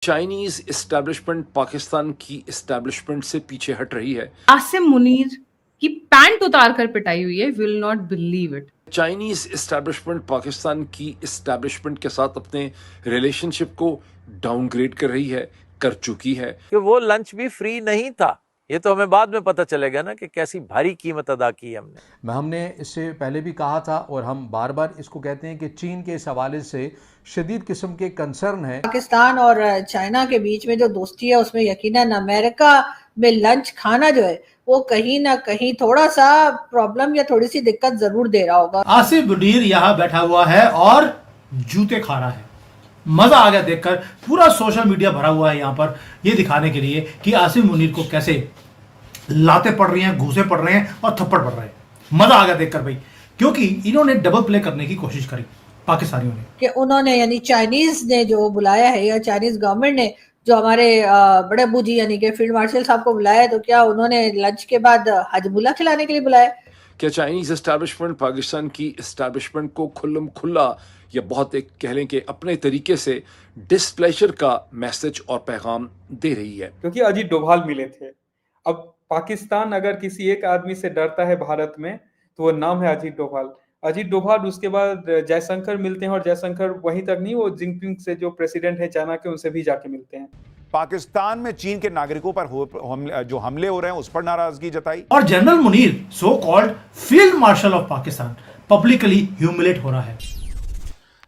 Chinese establishment Pakistan की establishment से पीछे हट रही है। आसिम मुनीर की पैंट उतार कर पिटाई हुई है, will not believe it. Chinese establishment Pakistan की एस्टैब्लिशमेंट के साथ अपने रिलेशनशिप को डाउनग्रेड कर रही है, कर चुकी है। कि वो लंच भी फ्री नहीं था, ये तो हमें बाद में पता चलेगा ना कि कैसी भारी कीमत अदा की हमने। हमने इससे पहले भी कहा था और हम बार बार इसको कहते हैं कि चीन के इस हवाले से शदीद किस्म के कंसर्न है। पाकिस्तान और चाइना के बीच में जो दोस्ती है उसमें यकीनन अमेरिका में लंच खाना जो है वो कहीं ना कहीं थोड़ा सा प्रॉब्लम या थोड़ी सी दिक्कत जरूर दे रहा होगा। आसिफ मुनीर यहाँ बैठा हुआ है और जूते खा रहा है। मजा आ गया देखकर। पूरा सोशल मीडिया भरा हुआ है यहाँ पर ये दिखाने के लिए कि आसिफ मुनीर को कैसे लाते पड़ रही हैं, घूसे पड़ रहे हैं और थप्पड़ पड़ रहे हैं। मजा आ गया देखकर भाई, क्योंकि इन्होंने डबल प्ले करने की कोशिश करी पाकिस्तानियों ने कि उन्होंने यानी चाइनीज ने जो बुलाया है या चाइनीज गवर्नमेंट ने जो हमारे बड़े अबू जी यानी कि फील्ड मार्शल साहब को बुलाया, तो क्या उन्होंने लंच के बाद हजबुल्ला खिलाने के लिए बुलाया? क्या चाइनीज एस्टैब्लिशमेंट पाकिस्तान की एस्टैब्लिशमेंट को खुल्लम खुल्ला या बहुत एक कह लें कि अपने तरीके से डिस्प्लेजर का मैसेज और पैगाम दे रही है? क्योंकि अजीत डोभाल मिले थे। अब पाकिस्तान अगर किसी एक आदमी से डरता है भारत में तो वो नाम है अजीत डोभाल। अजीत डोभाल उसके बाद जयशंकर मिलते हैं और जयशंकर वहीं तक नहीं, वो जिनपिंग से जो प्रेसिडेंट है चाइना के उनसे भी जाके मिलते हैं। पाकिस्तान में चीन के नागरिकों पर जो हमले हो रहे हैं उस पर नाराजगी जताई और general Munir so called field marshal of Pakistan publicly humiliate हो रहा है।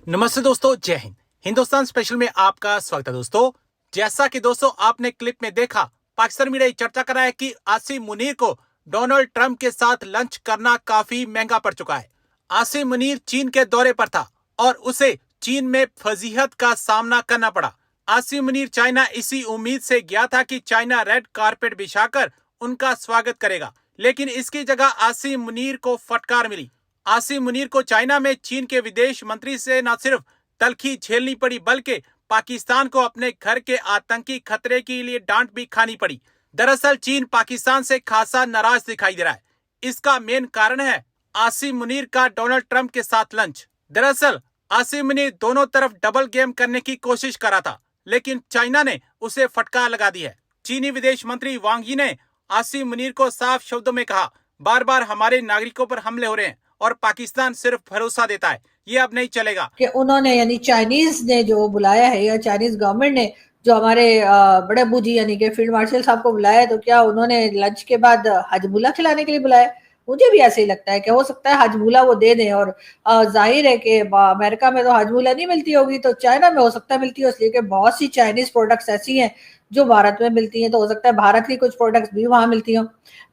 नमस्ते दोस्तों, जय हिंद। हिंदुस्तान स्पेशल में आपका स्वागत है दोस्तों। जैसा कि दोस्तों आपने क्लिप में देखा, पाकिस्तान मीडिया चर्चा कर रहा है कि आसिम मुनीर को डोनाल्ड ट्रंप के साथ लंच करना काफी महंगा पड़ चुका है। आसिम मुनीर चीन के दौरे पर था और उसे चीन में फजीहत का सामना करना पड़ा। आसिम मुनीर चाइना इसी उम्मीद से गया था कि चाइना रेड कारपेट बिछाकर उनका स्वागत करेगा, लेकिन इसकी जगह आसिम मुनीर को फटकार मिली। आसिम मुनीर को चाइना में चीन के विदेश मंत्री से न सिर्फ तलखी झेलनी पड़ी बल्कि पाकिस्तान को अपने घर के आतंकी खतरे के लिए डांट भी खानी पड़ी। दरअसल चीन पाकिस्तान से खासा नाराज दिखाई दे रहा है। इसका मेन कारण है आसिम मुनीर का डोनाल्ड ट्रंप के साथ लंच। दरअसल आसिम मुनीर दोनों तरफ डबल गेम करने की कोशिश कर रहा था, लेकिन चाइना ने उसे फटकार लगा दी है। चीनी विदेश मंत्री वांग यी ने आसिम मुनीर को साफ शब्दों में कहा, बार बार हमारे नागरिकों पर हमले हो रहे हैं और पाकिस्तान सिर्फ भरोसा देता है, ये अब नहीं चलेगा। कि उन्होंने यानी चाइनीज ने जो बुलाया है या चाइनीज गवर्नमेंट ने जो हमारे बड़े अबू जी यानी कि फील्ड मार्शल साहब को बुलाया, तो क्या उन्होंने लंच के बाद हजबुल्ला खिलाने के लिए बुलाया? मुझे भी ऐसे ही लगता है कि हो सकता है हजबुल्ला वो दे दें। और जाहिर है कि अमेरिका में तो हजबुल्ला नहीं मिलती होगी, तो चाइना में हो सकता है मिलती हो, इसलिए कि बहुत सी चाइनीज प्रोडक्ट्स ऐसी हैं जो भारत में मिलती हैं, तो हो सकता है भारत की कुछ प्रोडक्ट्स भी वहां मिलती हो।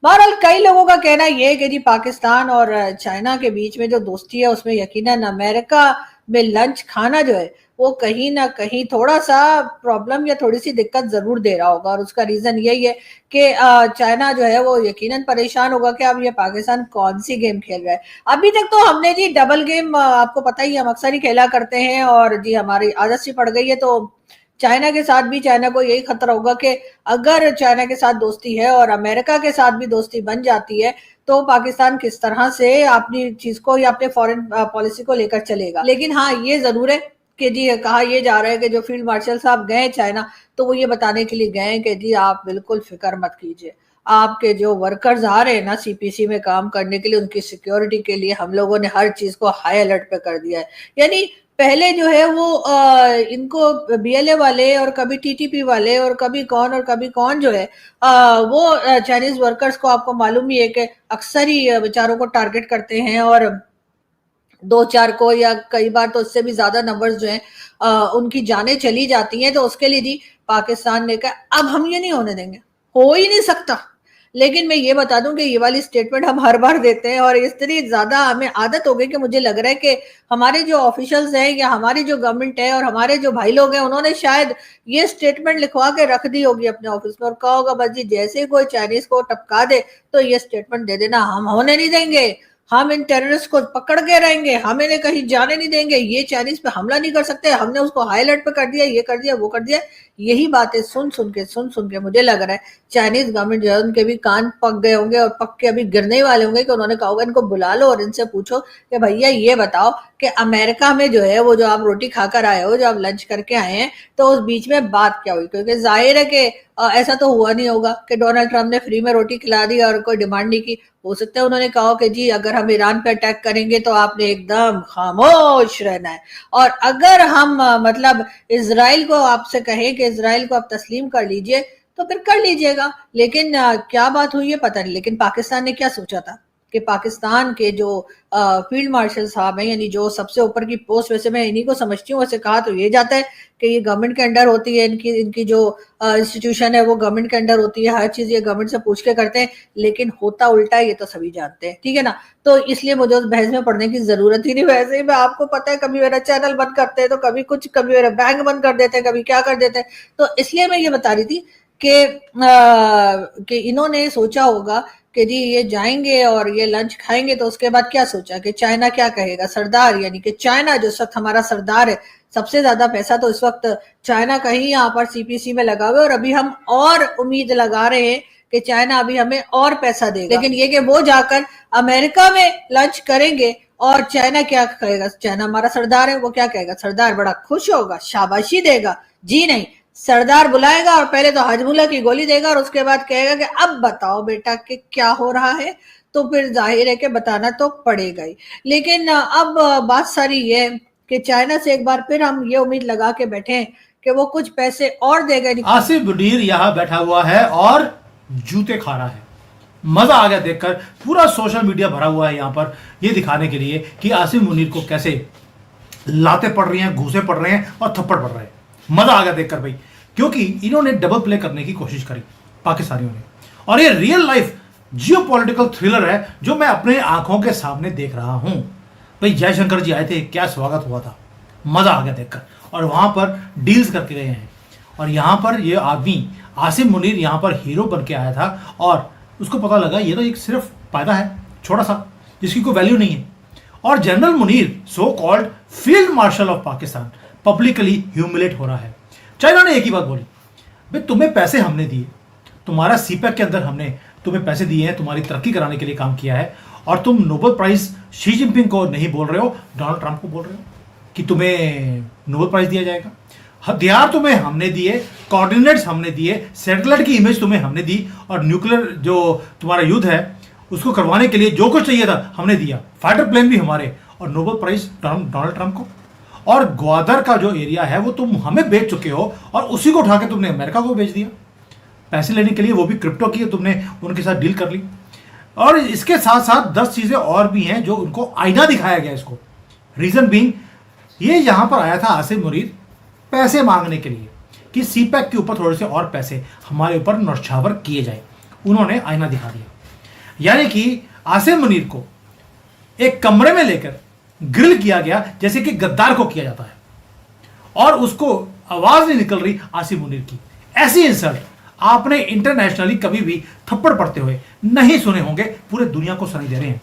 बहरहाल कई लोगों का कहना ये है कि जी पाकिस्तान और चाइना के बीच में जो दोस्ती है उसमें यकीनन अमेरिका में लंच खाना जो है वो कहीं ना कहीं थोड़ा सा प्रॉब्लम या थोड़ी सी दिक्कत जरूर दे रहा होगा। और उसका रीजन यही है कि चाइना जो है वो यकीनन परेशान होगा कि अब ये पाकिस्तान कौन सी गेम खेल रहा है। अभी तक तो हमने जी डबल गेम आपको पता ही, हम अक्सर ही खेला करते हैं और जी हमारी आदत सी पड़ गई है। तो चाइना के साथ भी चाइना को यही खतरा होगा कि अगर चाइना के साथ दोस्ती है और अमेरिका के साथ भी दोस्ती बन जाती है तो पाकिस्तान किस तरह से अपनी चीज को या अपने फॉरेन पॉलिसी को लेकर चलेगा। लेकिन हाँ ये जरूर है कि जी कहा यह जा रहा है कि जो फील्ड मार्शल साहब गए चाइना, तो वो ये बताने के लिए गए कि जी आप बिल्कुल फिक्र मत कीजिए, आपके जो वर्कर्स आ रहे हैं ना सीपीसी में काम करने के लिए, उनकी सिक्योरिटी के लिए हम लोगों ने हर चीज को हाई अलर्ट पे कर दिया है। यानी पहले जो है वो इनको बीएलए वाले और कभी टीटीपी वाले और कभी कौन जो है वो चाइनीज वर्कर्स को आपको मालूम ही है कि अक्सर ही बेचारों को टारगेट करते हैं और 2-4 को या कई बार तो उससे भी ज्यादा नंबर्स जो हैं उनकी जानें चली जाती हैं। तो उसके लिए जी पाकिस्तान ने कहा अब हम ये नहीं होने देंगे, हो ही नहीं सकता। लेकिन मैं ये बता दूं कि ये वाली स्टेटमेंट हम हर बार देते हैं और इतनी ज्यादा हमें आदत हो गई कि मुझे लग रहा है कि हमारे जो ऑफिशियल्स हैं या हमारी जो गवर्नमेंट है और हमारे जो भाई लोग हैं उन्होंने शायद ये स्टेटमेंट लिखवा के रख दी होगी अपने ऑफिस में और कहा होगा बस जी जैसे कोई चाइनीज को टपका दे तो ये स्टेटमेंट दे देना, हम होने नहीं देंगे, हम इन टेररिस्ट को पकड़ के रहेंगे, हम इन्हें कहीं जाने नहीं देंगे, ये चाइनीज पे हमला नहीं कर सकते, हमने उसको हाई अलर्ट पे कर दिया, ये कर दिया, वो कर दिया। यही बातें सुन सुन के मुझे लग रहा है चाइनीज गवर्नमेंट जो है उनके भी कान पक गए होंगे और पक के अभी गिरने वाले होंगे कि उन्होंने कहा होगा इनको बुला लो और इनसे पूछो कि भैया ये बताओ कि अमेरिका में जो है वो जो आप रोटी खाकर आए हो, जो आप लंच करके आए हैं, तो उस बीच में बात क्या हुई? क्योंकि जाहिर है कि ऐसा तो हुआ नहीं होगा कि डोनाल्ड ट्रंप ने फ्री में रोटी खिला दी और कोई डिमांड नहीं की। हो सकता है उन्होंने कहा कि जी अगर हम ईरान पे अटैक करेंगे तो आपने एकदम खामोश रहना है, और अगर हम मतलब इजराइल को आपसे कहें कि इजराइल को आप तस्लीम कर लीजिए तो फिर कर लीजिएगा। लेकिन क्या बात हुई है पता नहीं। लेकिन पाकिस्तान ने क्या सोचा था कि पाकिस्तान के जो फील्ड मार्शल साहब हैं, यानी जो सबसे ऊपर की पोस्ट, वैसे मैं इन्हीं को समझती हूँ, वैसे कहा तो ये जाता है कि ये गवर्नमेंट के अंडर होती है, इनकी जो इंस्टीट्यूशन है वो गवर्नमेंट के अंडर होती है, हर चीज ये गवर्नमेंट से पूछ के करते हैं, लेकिन होता उल्टा है, ये तो सभी जानते हैं, ठीक है ना। तो इसलिए मुझे उस बहस में पढ़ने की जरूरत ही नहीं। वैसे ही मैं आपको पता है कभी मेरा चैनल बंद करते हैं तो कभी कुछ, कभी मेरा बैंक बंद कर देते हैं, कभी क्या कर देते हैं। तो इसलिए मैं ये बता रही थी कि इन्होंने सोचा होगा कि जी ये जाएंगे और ये लंच खाएंगे, तो उसके बाद क्या सोचा कि चाइना क्या कहेगा, सरदार, यानी कि चाइना जो इस वक्त हमारा सरदार है, सबसे ज्यादा पैसा तो इस वक्त चाइना का ही यहाँ पर सीपीसी में लगा हुआ है, और अभी हम और उम्मीद लगा रहे हैं कि चाइना अभी हमें और पैसा देगा। लेकिन ये कि वो जाकर अमेरिका में लंच करेंगे और चाइना क्या कहेगा, चाइना हमारा सरदार है, वो क्या कहेगा, सरदार बड़ा खुश होगा, शाबाशी देगा? जी नहीं, सरदार बुलाएगा और पहले तो हजमुल्ला की गोली देगा और उसके बाद कहेगा कि अब बताओ बेटा कि क्या हो रहा है। तो फिर जाहिर है कि बताना तो पड़ेगा ही। लेकिन अब बात सारी ये कि चाइना से एक बार फिर हम ये उम्मीद लगा के बैठे हैं कि वो कुछ पैसे और देगा। आसिफ मुनीर यहाँ बैठा हुआ है और जूते खा रहा है। मजा आ गया देखकर। पूरा सोशल मीडिया भरा हुआ है यहाँ पर ये दिखाने के लिए कि आसिफ मुनीर को कैसे लाते पड़ रही हैं, घूसे पड़ रहे हैं और थप्पड़ पड़ रहे हैं। मजा आ गया देखकर भाई, क्योंकि इन्होंने डबल प्ले करने की कोशिश करी पाकिस्तानियों ने, और ये रियल लाइफ जियोपॉलिटिकल थ्रिलर है जो मैं अपने आंखों के सामने देख रहा हूं। भाई जयशंकर जी आए थे, क्या स्वागत हुआ था, मजा आ गया देखकर। और वहां पर डील्स करके गए हैं, और यहां पर ये आदमी आसिफ मुनीर यहां पर हीरो बन के आया था, और उसको पता लगा ये तो एक सिर्फ पैदा है छोटा सा जिसकी कोई वैल्यू नहीं है। और general Munir, so called field marshal of Pakistan, publicly humiliate हो रहा है। चाइना ने एक ही बात बोली, भाई तुम्हें पैसे हमने दिए, तुम्हारा सीपैक के अंदर हमने तुम्हें पैसे दिए हैं, तुम्हारी तरक्की कराने के लिए काम किया है, और तुम नोबेल प्राइज शी जिनपिंग को नहीं बोल रहे हो, डोनाल्ड ट्रंप को बोल रहे हो कि तुम्हें नोबेल प्राइज दिया जाएगा। हथियार तुम्हें हमने दिए, कोऑर्डिनेट्स हमने दिए, सैटेलाइट की इमेज तुम्हें हमने दी, और न्यूक्लियर जो तुम्हारा युद्ध है उसको करवाने के लिए जो कुछ चाहिए था हमने दिया, फाइटर प्लेन भी हमारे, और नोबेल प्राइज डोनाल्ड ट्रंप को। और ग्वादर का जो एरिया है वो तुम हमें बेच चुके हो, और उसी को उठा के तुमने अमेरिका को बेच दिया पैसे लेने के लिए, वो भी क्रिप्टो की तुमने उनके साथ डील कर ली। और इसके साथ साथ 10 चीजें और भी हैं जो उनको आईना दिखाया गया इसको। रीजन बीइंग, ये यहां पर आया था आसिफ मुनीर पैसे मांगने के लिए कि सीपैक के ऊपर थोड़े से और पैसे हमारे ऊपर नौछावर किए जाए। उन्होंने आईना दिखा दिया, यानी कि आसिफ मुनीर को एक कमरे में लेकर ग्रिल किया गया जैसे कि गद्दार को किया जाता है, और उसको आवाज नहीं निकल रही आसिफ मुनीर की। ऐसी इंसल्ट आपने इंटरनेशनली कभी भी थप्पड़ पड़ते हुए नहीं सुने होंगे, पूरे दुनिया को सुनाई दे रहे हैं।